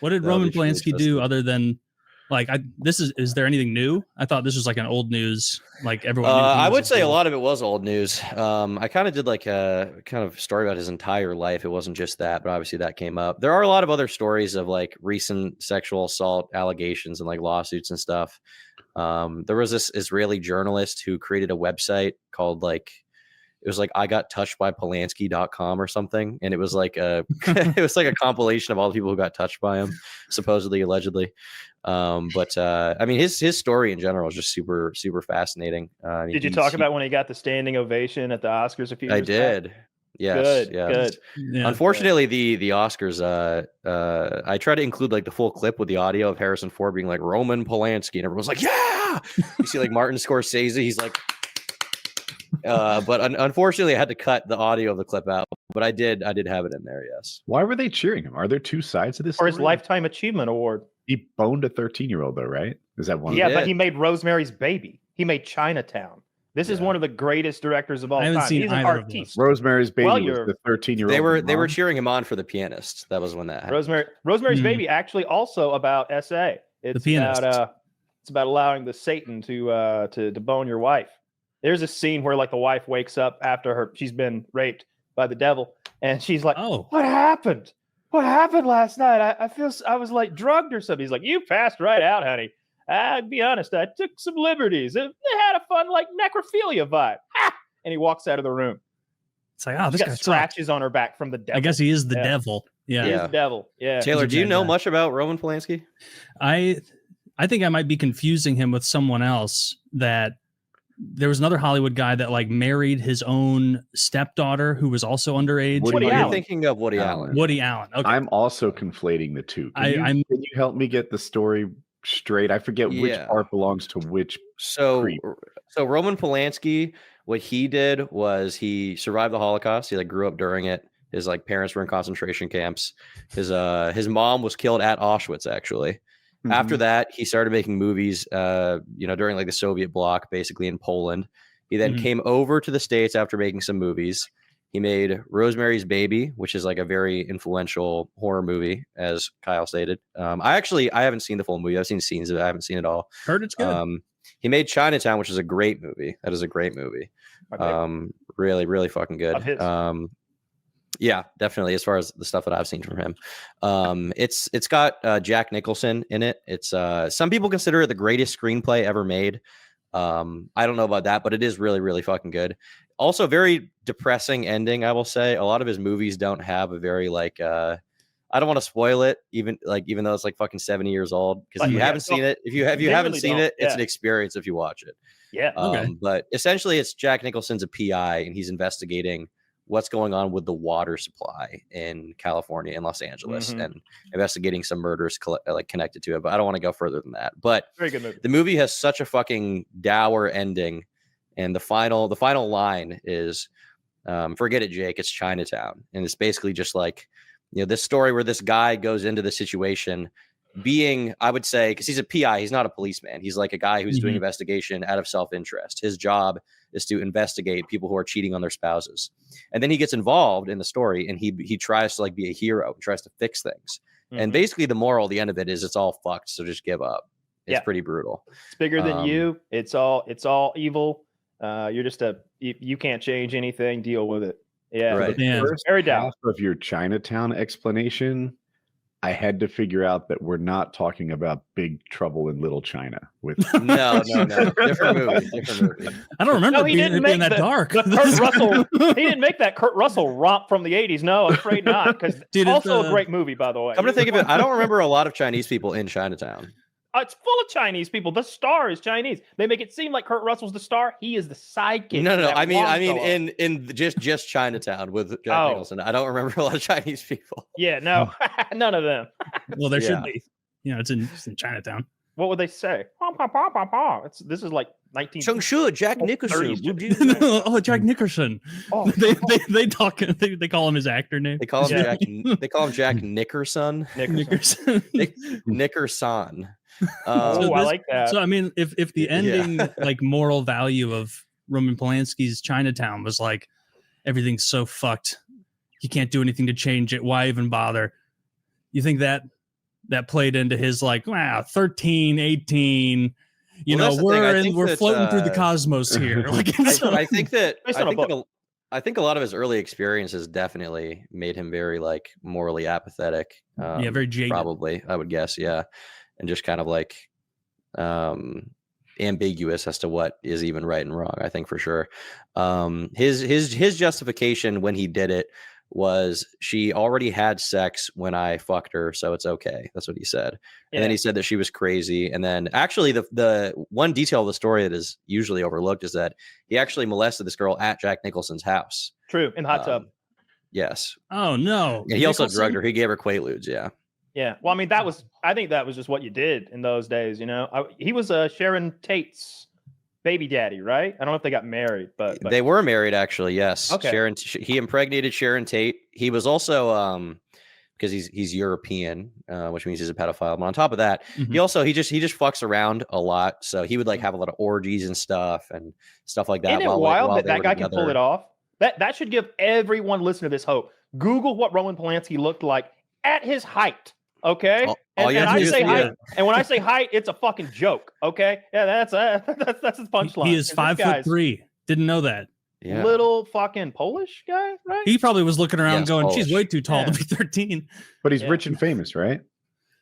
What did Roman Polanski do other than like is there anything new? I thought this was like an old news, like everyone knew I would say a lot of it was old news. I kind of did like a kind of story about his entire life. It wasn't just that, but obviously that came up. There are a lot of other stories of like recent sexual assault allegations and like lawsuits and stuff. There was this Israeli journalist who created a website called like, it was like I got touched by Polanski.com or something. And it was like it was like a compilation of all the people who got touched by him, supposedly, allegedly. But I mean, his story in general is just super, super fascinating. Did you talk about when he got the standing ovation at the Oscars a few years I did. back? Yes. Good. Yeah. Unfortunately, the Oscars, I tried to include like the full clip with the audio of Harrison Ford being like Roman Polanski, and everyone's like, yeah. You see like Martin Scorsese, he's like, but unfortunately, I had to cut the audio of the clip out. But I did have it in there. Yes. Why were they cheering him? Are there two sides to this? For his Lifetime Achievement Award. He boned a 13-year-old though, right? Is that one? Yeah, but he made Rosemary's Baby. He made Chinatown. This is one of the greatest directors of all time. He's an artiste. Rosemary's Baby was the 13-year-old. They were cheering him on for The Pianist. That was when that happened. Rosemary's Baby actually also about SA. It's The Pianist. It's about allowing the Satan to bone your wife. There's a scene where like the wife wakes up after she's been raped by the devil, and she's like, "Oh, what happened? What happened last night? I feel I was like drugged or something." He's like, "You passed right out, honey. I'll be honest, I took some liberties. It had a fun like necrophilia vibe." And he walks out of the room. It's like, oh, this guy scratches on her back from the devil. I guess he is the devil. Yeah, he is the devil. Yeah. Taylor, do you know much about Roman Polanski? I think I might be confusing him with someone else. That there was another Hollywood guy that like married his own stepdaughter who was also underage. You're thinking of Woody Allen. Woody Allen. Okay. I'm also conflating the two. Can you help me get the story straight? I forget which part belongs to which. So Roman Polanski, what he did was he survived the Holocaust. He like grew up during it. His like parents were in concentration camps. His mom was killed at Auschwitz, actually. Mm-hmm. After that, he started making movies, during like the Soviet bloc, basically in Poland. He then came over to the States after making some movies. He made Rosemary's Baby, which is like a very influential horror movie, as Kyle stated. I haven't seen the full movie. I've seen scenes of it. I haven't seen it all. Heard it's good. He made Chinatown, which is a great movie. That is a great movie. Really, really fucking good. Yeah, definitely. As far as the stuff that I've seen from him, it's got Jack Nicholson in it. It's some people consider it the greatest screenplay ever made. I don't know about that, but it is really, really fucking good. Also, very depressing ending. I will say a lot of his movies don't have a very like. I don't want to spoil it, even though it's like fucking 70 years old. Because if you haven't seen it, if you haven't seen it, it's an experience if you watch it. Yeah. But essentially, it's Jack Nicholson's a PI, and he's investigating what's going on with the water supply in California and Los Angeles, and investigating some murders connected to it. But I don't want to go further than that. But very good movie. The movie has such a fucking dour ending, and the final line is, forget it, Jake. It's Chinatown, and it's basically just like, this story where this guy goes into the situation, being, I would say, because he's a PI, he's not a policeman. He's like a guy who's doing investigation out of self-interest. His job is to investigate people who are cheating on their spouses. And then he gets involved in the story, and he tries to like be a hero, tries to fix things. And basically the moral, the end of it is it's all fucked. So just give up. It's pretty brutal. It's bigger than you. It's all evil. You're just you can't change anything. Deal with it. Yeah. Right. First very down. Half of your Chinatown explanation, I had to figure out that we're not talking about Big Trouble in Little China. With no, different movie. I don't remember it being that dark. Kurt Russell, he didn't make that Kurt Russell romp from the 80s. No, I'm afraid not. Because also a great movie, by the way. I'm gonna think of it. I don't remember a lot of Chinese people in Chinatown. It's full of Chinese people. The star is Chinese. They make it seem like Kurt Russell's the star. He is the sidekick. No. I mean, in just Chinatown with Jack Nicholson. I don't remember a lot of Chinese people. Yeah, no, none of them. Well, there should be. It's in Chinatown. What would they say? This is like 19. Sure, Jack Nicholson. Jack Nicholson. They talk. They call him his actor name. They call him Jack. They call him Jack Nickerson. Nickerson. I like that. So I mean, if the ending like moral value of Roman Polanski's Chinatown was like everything's so fucked, you can't do anything to change it. Why even bother? You think that that played into his like, wow, 13, 18. We're floating through the cosmos here. I think a lot of his early experiences definitely made him very like morally apathetic. Very jaded. Probably, I would guess, yeah, and just kind of like ambiguous as to what is even right and wrong. I think for sure. His justification when he did it was she already had sex when I fucked her, so it's okay. That's what he said. And then he said that she was crazy. And then actually the one detail of the story that is usually overlooked is that he actually molested this girl at Jack Nicholson's house. True, in the hot tub. Yes. Oh no. And he also drugged her. He gave her Quaaludes. Yeah. Yeah. Well, I mean, I think that was just what you did in those days. He was Sharon Tate's baby daddy, right? I don't know if they got married, but they were married actually. Yes. Okay. He impregnated Sharon Tate. He was also because he's European, which means he's a pedophile. But on top of that, he just fucks around a lot. So he would like have a lot of orgies and stuff like that. Isn't it wild that guy can pull it off? That should give everyone listening to this hope. Google what Roman Polanski looked like at his height. Okay. And when I say height, it's a fucking joke. Okay. Yeah, that's his punchline. He is 5'3". Didn't know that. Yeah. Little fucking Polish guy, right? He probably was looking around going, Polish. she's way too tall to be 13. But he's rich and famous, right?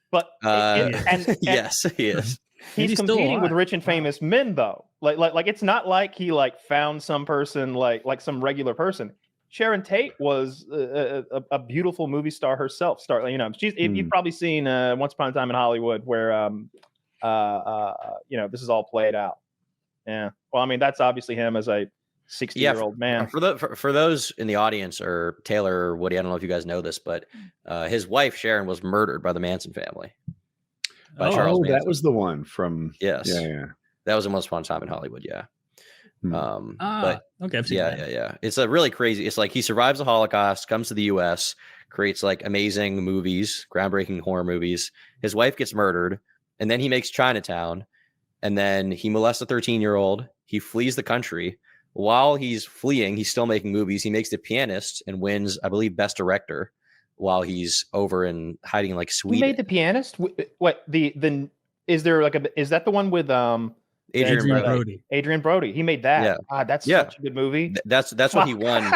But yes, he is. He's competing with rich and famous men, though. Like it's not like he like found some person like some regular person. Sharon Tate was a beautiful movie star herself. You've probably seen Once Upon a Time in Hollywood, where this is all played out. Yeah. Well, I mean, that's obviously him as a 60-year-old man. For those in the audience, or Taylor or Woody, I don't know if you guys know this, but his wife Sharon was murdered by the Manson family. Charles Manson. That was the one from. Yes. Yeah. That was a Once Upon a Time in Hollywood. Yeah. But okay, I've seen that. Yeah. It's a really crazy. It's like he survives the Holocaust, comes to the U.S., creates like amazing movies, groundbreaking horror movies. His wife gets murdered, and then he makes Chinatown, and then he molests a 13-year-old. He flees the country. While he's fleeing, he's still making movies. He makes The Pianist and wins, I believe, Best Director while he's over and hiding like Sweden. He made The Pianist. What is that the one with Adrian Brody. Adrian Brody. He made that. Yeah. That's such a good movie. That's what he won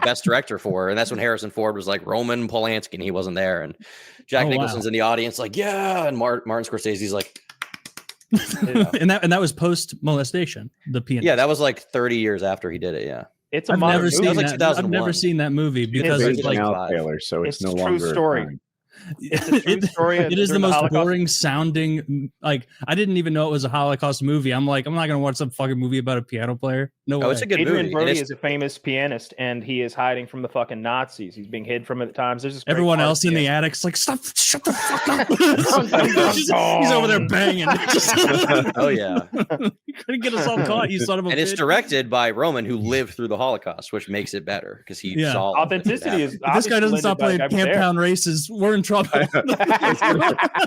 Best Director for. And that's when Harrison Ford was like Roman Polanski and he wasn't there. And Jack Nicholson's in the audience like, yeah. And Martin Scorsese's like, and that was post molestation. The Pianist. Yeah, that was like 30 years after he did it. Yeah. It's a modern movie. I've never seen that movie because it's like Taylor, so it's no longer true story. It's a true story. It is the most boring sounding. Like I didn't even know it was a Holocaust movie. I'm like, I'm not gonna watch some fucking movie about a piano player. No way. It's a good Adrian movie. Brody is a famous pianist, and he is hiding from the fucking Nazis. He's being hid from it at times. There's this everyone else in the attic's like, stop, shut the fuck up. He's over there banging. Oh yeah, you couldn't get us all caught, you son of a bitch. And it's directed by Roman, who lived through the Holocaust, which makes it better because he saw authenticity. Is if this guy doesn't stop playing Camp Pound Races, we're in trouble. I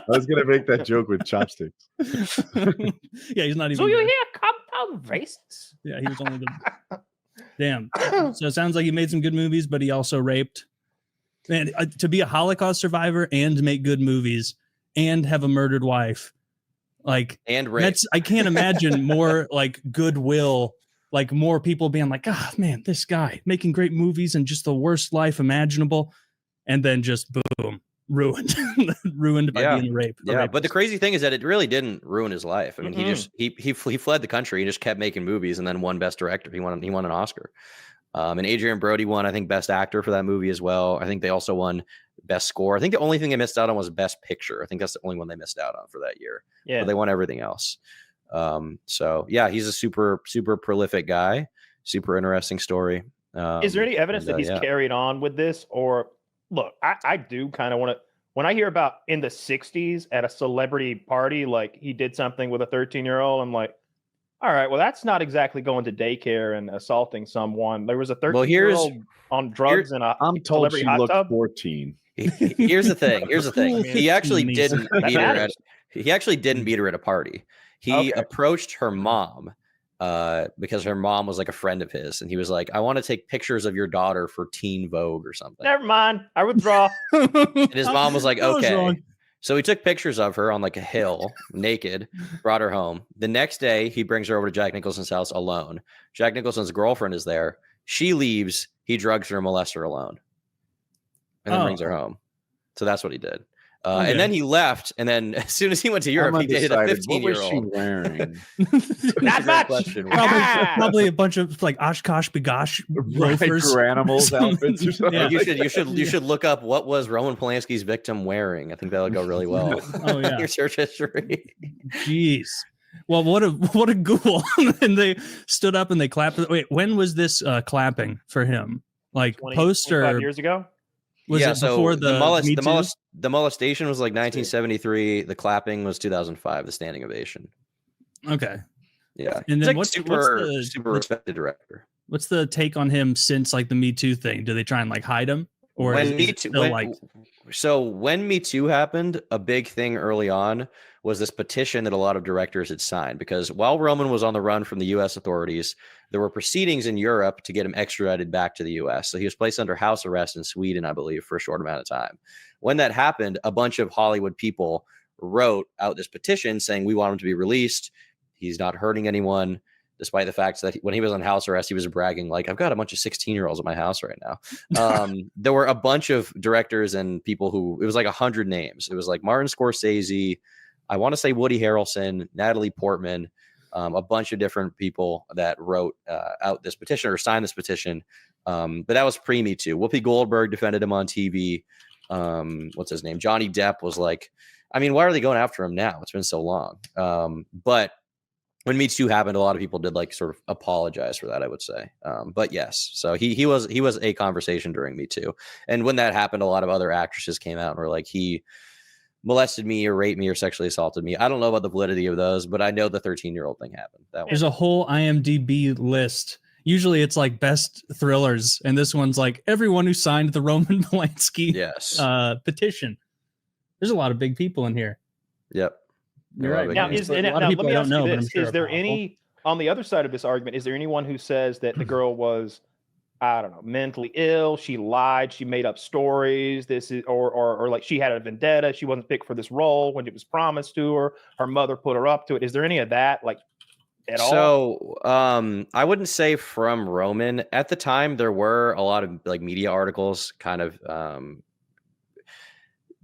was gonna make that joke with chopsticks. Yeah, he's not even. So you hear Compound Races? Yeah, he was only the. Damn. So it sounds like he made some good movies, but he also raped. Man, to be a Holocaust survivor and make good movies and have a murdered wife, like and rape. I can't imagine more like goodwill, like more people being like, oh man, this guy making great movies and just the worst life imaginable, and then just boom. Ruined by being raped. But the crazy thing is that it really didn't ruin his life. I mean, he fled the country and just kept making movies, and then won Best Director. He won an Oscar. And Adrian Brody won, I think, Best Actor for that movie as well. I think they also won Best Score. I think the only thing they missed out on was Best Picture. I think that's the only one they missed out on for that year. Yeah, but they won everything else. So yeah, he's a super prolific guy. Super interesting story. Is there any evidence that he's carried on with this, or? Look, I do kind of want to, when I hear about in the 60s at a celebrity party, like he did something with a 13-year-old, I'm like, all right, well, that's not exactly going to daycare and assaulting someone. There was a 13-year-old on drugs in a I'm told she looked tub. 14. Here's the thing. He actually didn't beat her. He actually didn't beat her at a party. He approached her mom. Because her mom was like a friend of his, and he was like, I want to take pictures of your daughter for Teen Vogue or something. Never mind, I withdraw. And his mom was like, okay. So he took pictures of her on like a hill, naked, brought her home. The next day, he brings her over to Jack Nicholson's house alone. Jack Nicholson's girlfriend is there. She leaves. He drugs her and molests her alone, and then brings her home. So that's what he did. And then he left. And then as soon as he went to Europe, he dated a 15-year-old. What was she wearing? Not much. Probably a bunch of like Oshkosh Bagosh loafers for animals outfits or something. Yeah. You should look up what was Roman Polanski's victim wearing. I think that would go really well. Oh yeah, your search history. Jeez. Well, what a ghoul! And they stood up and they clapped. Wait, when was this clapping for him? Like post or 25 years ago? Was it before the molestation was like 1973. The clapping was 2005. The standing ovation. Okay. Yeah. And then like super respected director. What's the take on him since like the Me Too thing? Do they try and like hide him, or when Me Too happened, a big thing early on was this petition that a lot of directors had signed, because while Roman was on the run from the U.S. authorities, there were proceedings in Europe to get him extradited back to the U.S. So he was placed under house arrest in Sweden, I believe, for a short amount of time. When that happened, a bunch of Hollywood people wrote out this petition saying, we want him to be released. He's not hurting anyone, despite the fact that when he was on house arrest, he was bragging like, I've got a bunch of 16-year-olds at my house right now. There were a bunch of directors and people who, it was like 100 names. It was like Martin Scorsese, I want to say Woody Harrelson, Natalie Portman, a bunch of different people that wrote out this petition or signed this petition. But that was pre-Me Too. Whoopi Goldberg defended him on TV. What's his name? Johnny Depp was like, I mean, why are they going after him now? It's been so long. But when Me Too happened, a lot of people did like sort of apologize for that, I would say. But yes, so he was a conversation during Me Too. And when that happened, a lot of other actresses came out and were like, he molested me or raped me or sexually assaulted me. I don't know about the validity of those, but I know the 13-year-old thing happened. There's a whole IMDb list. Usually it's like best thrillers, and this one's like everyone who signed the Roman Polanski petition. There's a lot of big people in here. Yep. You're right. Now, let me ask you this. Is there any, on the other side of this argument, is there anyone who says that the girl was, I don't know, mentally ill, she lied, she made up stories, this is or like she had a vendetta, she wasn't picked for this role when it was promised to her, her mother put her up to it? Is there any of that like at all? So I wouldn't say from Roman. At the time there were a lot of like media articles kind of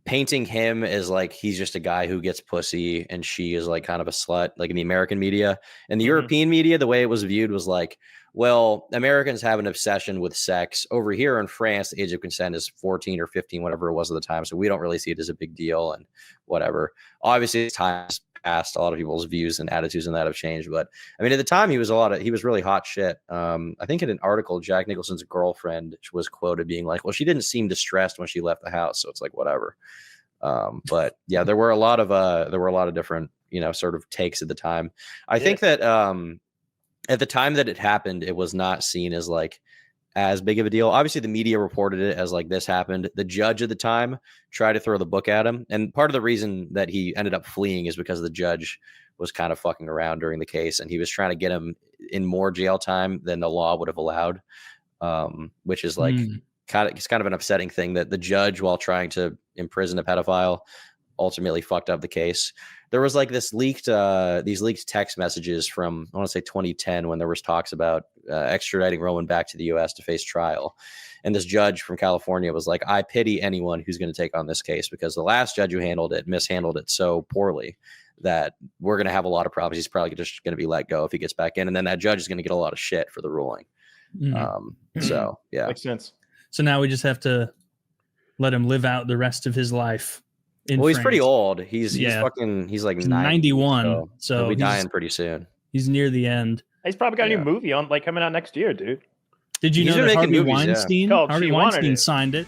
painting him as like he's just a guy who gets pussy and she is like kind of a slut, like in the American media. And the European media, the way it was viewed was like, well, Americans have an obsession with sex. Over here in France, the age of consent is 14 or 15, whatever it was at the time. So we don't really see it as a big deal and whatever. Obviously, as time has passed, a lot of people's views and attitudes on that have changed. But I mean, at the time, he was really hot shit. I think in an article, Jack Nicholson's girlfriend was quoted being like, well, she didn't seem distressed when she left the house. So it's like, whatever. But yeah, there were a lot of different, sort of takes at the time. I think that at the time that it happened, it was not seen as like as big of a deal. Obviously, the media reported it as like this happened. The judge at the time tried to throw the book at him. And part of the reason that he ended up fleeing is because the judge was kind of fucking around during the case. And he was trying to get him in more jail time than the law would have allowed, which is like it's kind of an upsetting thing that the judge, while trying to imprison a pedophile, ultimately fucked up the case. There was like these leaked text messages from, I want to say 2010, when there was talks about extraditing Roman back to the U.S. to face trial. And this judge from California was like, I pity anyone who's going to take on this case, because the last judge who mishandled it so poorly that we're going to have a lot of problems. He's probably just going to be let go if he gets back in. And then that judge is going to get a lot of shit for the ruling. So, yeah. Makes sense. So now we just have to let him live out the rest of his life. He's pretty old. He's like 91. So he'll be dying pretty soon. He's near the end. He's probably got a new movie on, like, coming out next year, dude. Did you know that Harvey Weinstein signed it?